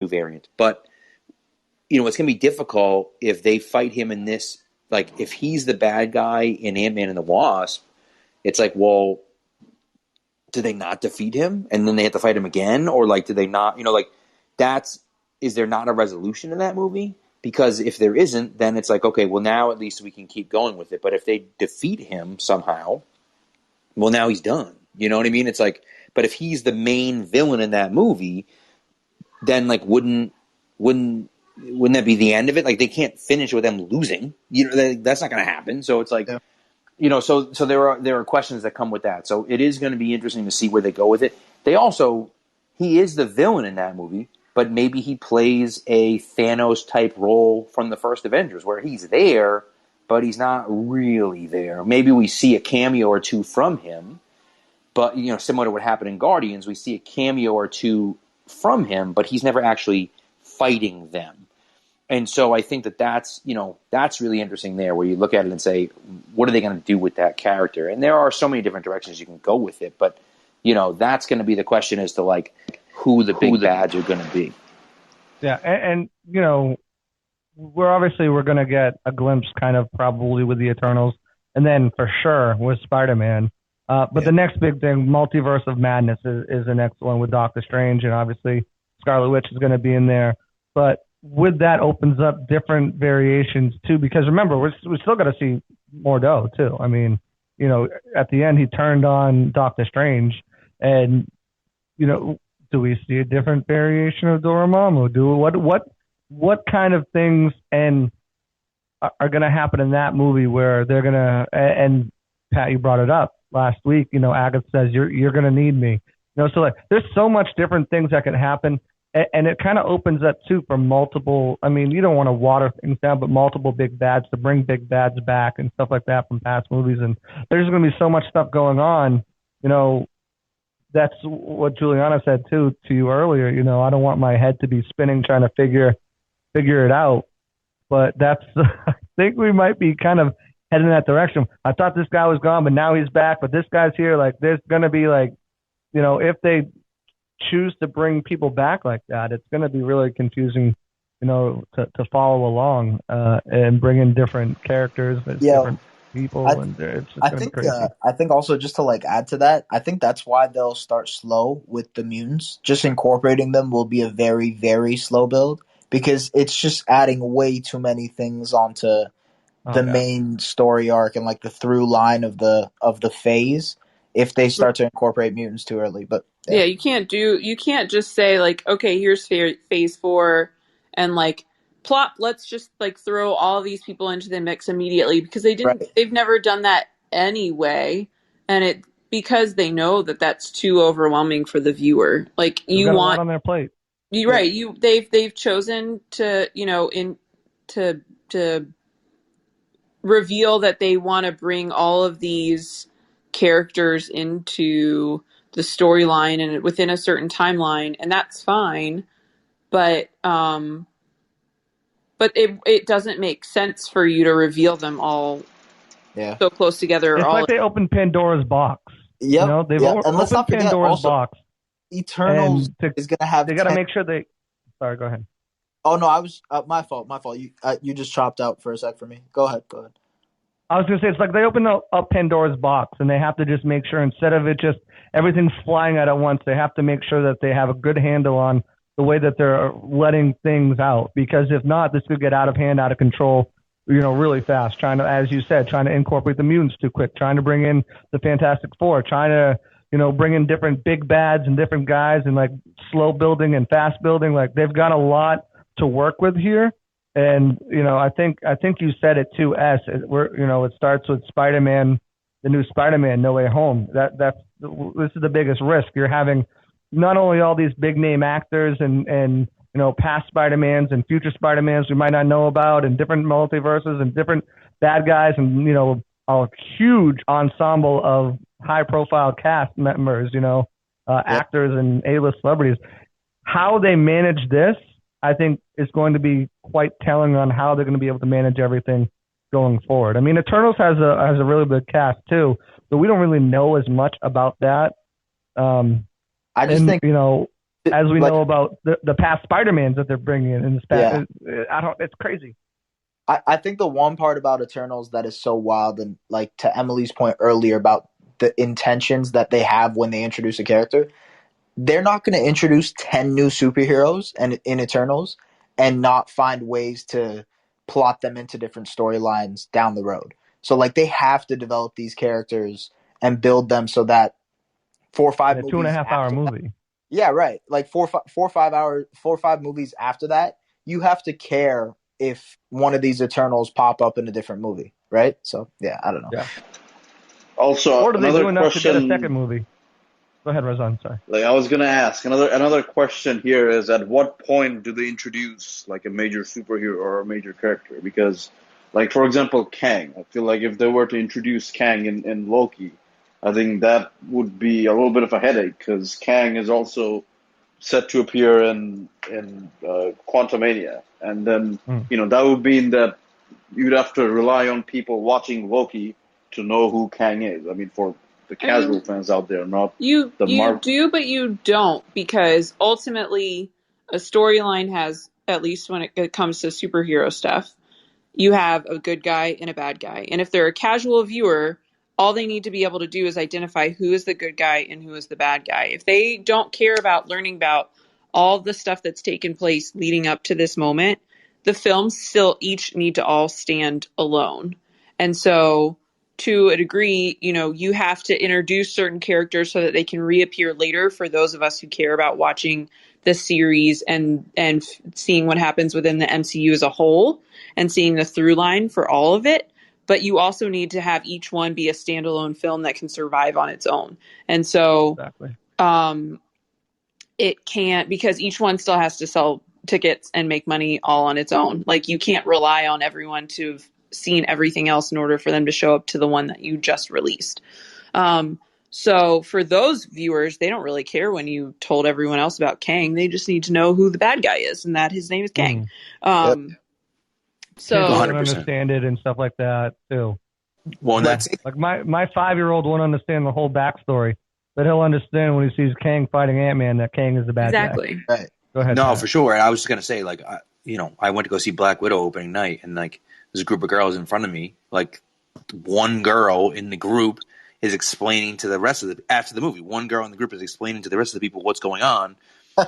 variant. But it's going to be difficult if they fight him in this. Like, if he's the bad guy in Ant-Man and the Wasp, it's like, well, do they not defeat him and then they have to fight him again, or like, do they not? Is there not a resolution in that movie? Because if there isn't, then it's like, okay, well, now at least we can keep going with it. But if they defeat him somehow, well, now he's done. You know what I mean? It's like, but if he's the main villain in that movie, then like, wouldn't that be the end of it? Like, they can't finish with them losing. That's not going to happen. So it's like, so there are questions that come with that. So it is going to be interesting to see where they go with it. He is the villain in that movie, but maybe he plays a Thanos type role from the first Avengers, where he's there, but he's not really there. Maybe we see a cameo or two from him, but similar to what happened in Guardians, we see a cameo or two from him, but he's never actually fighting them. And so I think that's really interesting there, where you look at it and say, what are they going to do with that character? And there are so many different directions you can go with it, but that's going to be the question as to like who the big bads are going to be. Yeah, and we're going to get a glimpse kind of probably with the Eternals, and then for sure with Spider-Man. But the next big thing, Multiverse of Madness, is the next one with Doctor Strange, and obviously Scarlet Witch is going to be in there. But with that opens up different variations too, because remember, we still got to see Mordo too. I mean, at the end he turned on Doctor Strange, and do we see a different variation of Dormammu? What kind of things are going to happen in that movie where they're going to, and Pat, you brought it up last week, Agatha says, you're going to need me. So like, there's so much different things that can happen. And it kind of opens up too for multiple, I mean, you don't want to water things down, but multiple big bads, to bring big bads back and stuff like that from past movies. And there's going to be so much stuff going on, that's what Juliana said too to you earlier. I don't want my head to be spinning trying to figure it out. But that's I think we might be kind of heading in that direction. I thought this guy was gone, but now he's back. But this guy's here. Like, there's going to be like, if they choose to bring people back like that, it's going to be really confusing, to follow along and bring in different characters, different people. I think also, just to like add to that, I think that's why they'll start slow with the mutants. Just incorporating them will be a very, very slow build, because it's just adding way too many things onto the main story arc and like the through line of the phase if they start to incorporate mutants too early. But yeah, you can't just say like, okay, here's phase 4 and like plop, let's just like throw all these people into the mix immediately, because they've never done that anyway, and because they know that that's too overwhelming for the viewer. Like, you want a lot on their plate. You're right. They've chosen to to reveal that they want to bring all of these characters into the storyline and within a certain timeline, and that's fine. But it doesn't make sense for you to reveal them all so close together. It's like they opened Pandora's box. Yep. They've opened Pandora's box. Eternals is going to have. They got to make sure they. Sorry, go ahead. Oh no, I was my fault. You just chopped out for a sec for me. Go ahead. I was going to say, it's like they open up Pandora's box, and they have to just make sure, instead of it just everything flying out at once, they have to make sure that they have a good handle on the way that they're letting things out. Because if not, this could get out of hand, out of control, really fast. Trying to, as you said, incorporate the mutants too quick, trying to bring in the Fantastic Four, trying to, bring in different big bads and different guys, and like slow building and fast building. Like, they've got a lot to work with here. And, I think you said it too, it starts with Spider-Man, the new Spider-Man, No Way Home. This is the biggest risk. You're having not only all these big name actors and past Spider-Mans and future Spider-Mans we might not know about, and different multiverses and different bad guys, and, a huge ensemble of high profile cast members, actors and A-list celebrities. How they manage this, I think, is going to be quite telling on how they're going to be able to manage everything going forward. I mean, Eternals has a really big cast too, but we don't really know as much about that. I just think as we know about the past Spider-Mans that they're bringing in this past. Yeah. It's crazy. I think the one part about Eternals that is so wild, and like to Emily's point earlier about the intentions that they have when they introduce a character, they're not going to introduce 10 new superheroes and in Eternals and not find ways to plot them into different storylines down the road. So like they have to develop these characters and build them so that 4 or 5 movies 2.5 hour movie. Yeah, right. Like 4 or 5 movies after that, you have to care if one of these Eternals pop up in a different movie, right? So yeah, I don't know. Yeah. Also, or do they do enough question, to get a second movie? Go ahead, Razan. Sorry. Like I was gonna ask another question here is, at what point do they introduce like a major superhero or a major character? Because, like for example, Kang. I feel like if they were to introduce Kang in Loki, I think that would be a little bit of a headache because Kang is also set to appear in Quantumania, and then that would mean that you'd have to rely on people watching Loki to know who Kang is. I mean, for the casual fans out there, not you do, but you don't, because ultimately a storyline has, at least when it comes to superhero stuff, you have a good guy and a bad guy, and if they're a casual viewer, all they need to be able to do is identify who is the good guy and who is the bad guy. If they don't care about learning about all the stuff that's taken place leading up to this moment, the films still each need to all stand alone. And so to a degree, you have to introduce certain characters so that they can reappear later for those of us who care about watching the series and seeing what happens within the MCU as a whole and seeing the through line for all of it. But you also need to have each one be a standalone film that can survive on its own. And so exactly. It can't, because each one still has to sell tickets and make money all on its own. Like you can't rely on everyone to have seen everything else in order for them to show up to the one that you just released. So for those viewers, they don't really care when you told everyone else about Kang. They just need to know who the bad guy is and that his name is Kang. So kids don't understand it and stuff like that too. Well, that's like my 5-year-old won't understand the whole backstory, but he'll understand when he sees Kang fighting Ant-Man that Kang is the bad guy. Exactly. Right. Go ahead. No, Pat. for sure. And I was just gonna say, like, I went to go see Black Widow opening night, and like there's a group of girls in front of me. Like, one girl in the group is explaining to the rest of after the movie. One girl in the group is explaining to the rest of the people what's going on.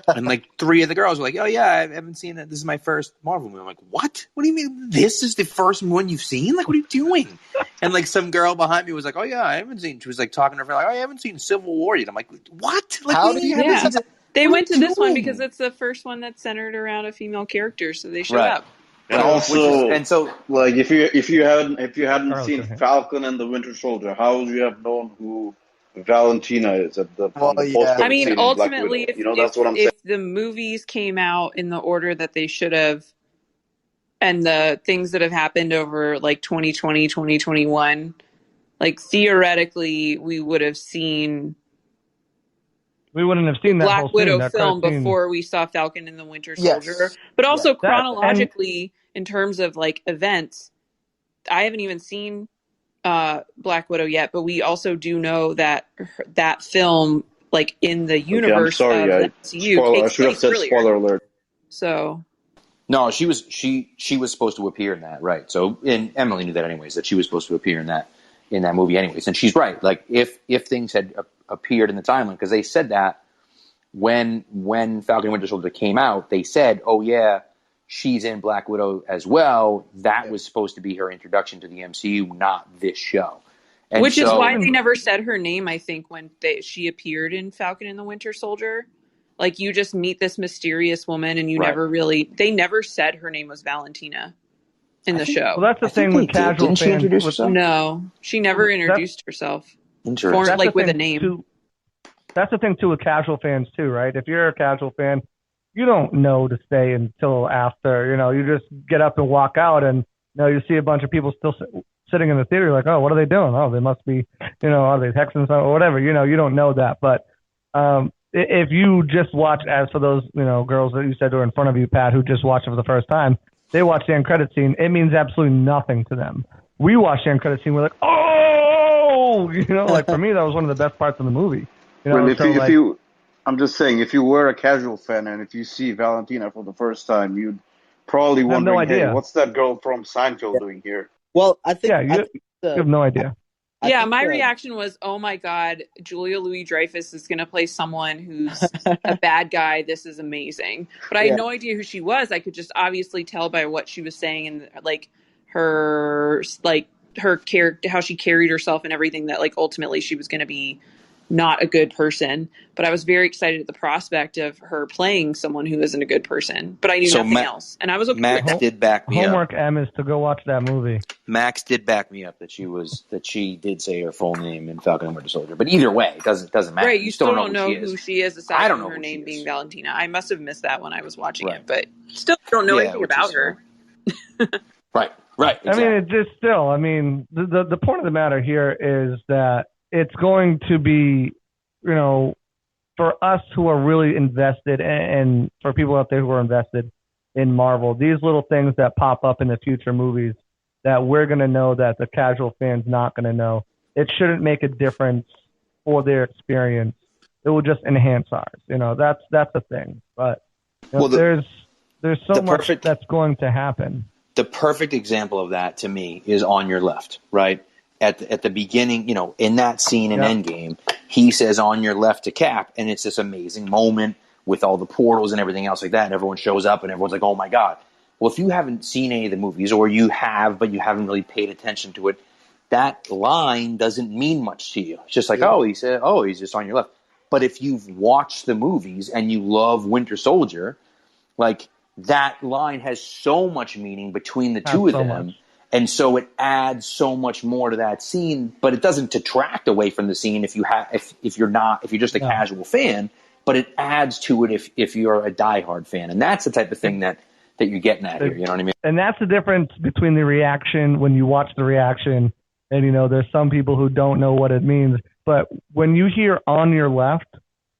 And like 3 of the girls were like, "Oh yeah, I haven't seen it. This is my first Marvel movie." I'm like, "What? What do you mean this is the first one you've seen? Like, what are you doing?" And like some girl behind me was like, "Oh yeah, I haven't seen." She was like talking to her friend, like, "Oh, I haven't seen Civil War yet." I'm like, "What? Like, How do you? Yeah. They went to this one doing? because it's the first one that's centered around a female character, so they showed Right. up. And also, like if you hadn't seen ahead. Falcon and the Winter Soldier, how would you have known who Valentina is at the post-credit I mean, scene in ultimately, Black Widow? That's what I'm saying. if the movies came out in the order that they should have, and the things that have happened over like 2020, 2021, like theoretically, we wouldn't have seen that Black whole Widow scene, that film scene. before we saw Falcon and the Winter Soldier. But also chronologically, in terms of like events, I haven't even seen Black Widow yet, but we also do know that that film, like in the universe of the MCU, takes I should have said earlier. spoiler alert. So no, she was supposed to appear in that, right? So, and Emily knew that anyways, that she was supposed to appear in that movie anyways. And she's right. Like if things had appeared in the timeline, because they said that when Falcon and Winter Soldier came out, they said, "Oh yeah, she's in Black Widow as well." That was supposed to be her introduction to the MCU, not this show. And which is why they never said her name, I think, when she appeared in Falcon and the Winter Soldier. Like, you just meet this mysterious woman, and they never said her name was Valentina in the show. Well, that's the thing with casual fans. Didn't she introduce herself? No, she never introduced herself. Interesting. Like with a name. That's the thing, too, with casual fans, too, right? If you're a casual fan, you don't know to stay until after. You just get up and walk out, and you see a bunch of people still sitting in the theater, like, oh, what are they doing? Oh, they must be, are they texting something or whatever? You don't know that. But if you just watch, as for those, girls that you said were in front of you, Pat, who just watched it for the first time, they watch the end credit scene. It means absolutely nothing to them. We watch the end credit scene, we're like, oh, like for me, that was one of the best parts of the movie. Well, if I'm just saying, if you were a casual fan and if you see Valentina for the first time, you'd probably I have no wondering, hey, idea. what's that girl from Seinfeld Yeah. doing here? Well, You have no idea. Yeah, my reaction was, oh my God, Julia Louis-Dreyfus is going to play someone who's a bad guy. This is amazing. But I had no idea who she was. I could just obviously tell by what she was saying and her character, how she carried herself and everything, that ultimately she was going to be not a good person. But I was very excited at the prospect of her playing someone who isn't a good person. But I knew nothing else. And I was okay Max with that. did back me Homework up. M is to go watch that movie. Max did back me up that she did say her full name in Falcon and Winter Soldier. But either way, it doesn't matter. Right, you still don't know who she is aside from her name being Valentina. I must have missed that when I was watching it, but still don't know anything about her. Right, exactly. I mean, it just still. I mean, the point of the matter here is that it's going to be, for us who are really invested, and for people out there who are invested in Marvel, these little things that pop up in the future movies that we're going to know that the casual fan's not going to know. It shouldn't make a difference for their experience. It will just enhance ours. That's the thing. But there's so much that's going to happen. The perfect example of that to me is On Your Left, right? At the beginning, in that scene in Endgame, he says "On your left" to Cap, and it's this amazing moment with all the portals and everything else like that, and everyone shows up, and everyone's like, "Oh my god!" Well, if you haven't seen any of the movies, or you have, but you haven't really paid attention to it, that line doesn't mean much to you. It's just like, oh, he said, oh, he's just on your left. But if you've watched the movies and you love Winter Soldier, that line has so much meaning between the two of them. And so it adds so much more to that scene, but it doesn't detract away from the scene if you're just a casual fan, but it adds to it if you're a diehard fan. And that's the type of thing that you're getting at here. You know what I mean? And that's the difference between the reaction when you watch the reaction and, there's some people who don't know what it means. But when you hear "On Your Left,"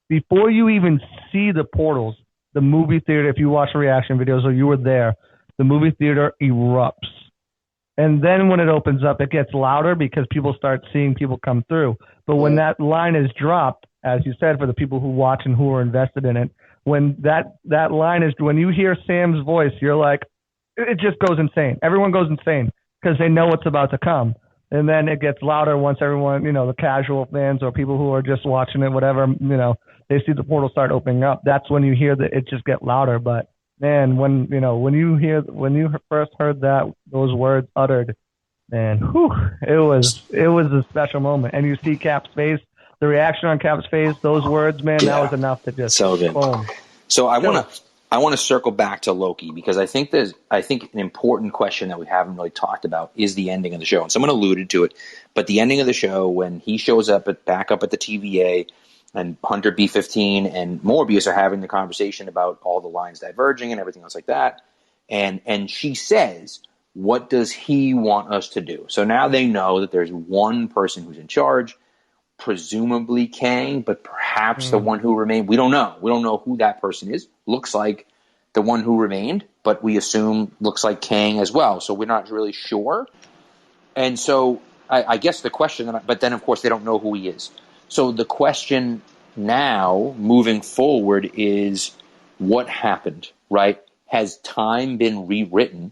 before you even see the portals, the movie theater, if you watch the reaction videos or you were there, the movie theater erupts. And then when it opens up, it gets louder because people start seeing people come through. But when that line is dropped, as you said, for the people who watch and who are invested in it, when that line is, when you hear Sam's voice, you're like, it just goes insane. Everyone goes insane because they know what's about to come. And then it gets louder once everyone, the casual fans or people who are just watching it, whatever, they see the portal start opening up. That's when you hear that it just get louder. But man, when you first heard those words uttered, man, it was a special moment. And you see Cap's face, the reaction on Cap's face, those words, man, that was enough to just boom. So I want to circle back to Loki because I think an important question that we haven't really talked about is the ending of the show. And someone alluded to it, but the ending of the show when he shows back up at the TVA and Hunter B-15 and Morbius are having the conversation about all the lines diverging and everything else like that. And she says, what does he want us to do? So now they know that there's one person who's in charge, presumably Kang, but perhaps the one who remained. We don't know. We don't know who that person is. Looks like the one who remained, but we assume looks like Kang as well. So we're not really sure. And so I guess the question, but then of course they don't know who he is. So the question now, moving forward, is what happened, right? Has time been rewritten?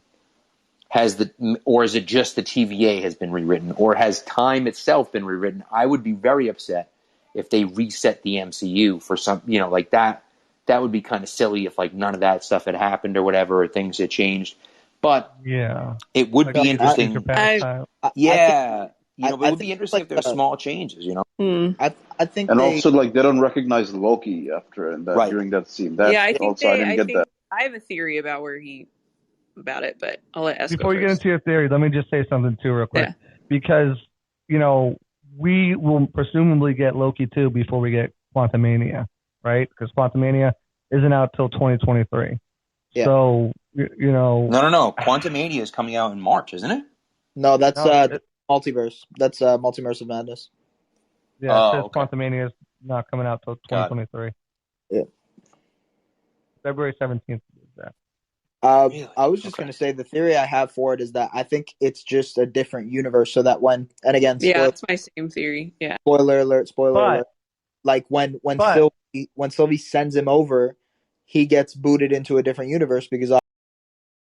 Or is it just the TVA has been rewritten? Or has time itself been rewritten? I would be very upset if they reset the MCU for some, like that. That would be kind of silly if none of that stuff had happened or whatever, or things had changed. But it would be interesting. It would be interesting if there's small changes, I think, and also they don't recognize Loki after during that scene. I have a theory about it, but I'll let Esco Before you get into your theory, let me just say something too real quick, because we will presumably get Loki too before we get Quantumania, right? Because Quantumania isn't out till 2023. Yeah. So No. Quantumania is coming out in March, isn't it? No, that's multiverse. That's Multiverse of Madness. Yeah, it says Quantumania is not coming out till 2023. Yeah. February 17th. I was just going to say the theory I have for it is that I think it's just a different universe, so that that's my same theory. Yeah. Spoiler alert. Like when Phil when Sylvie sends him over, he gets booted into a different universe because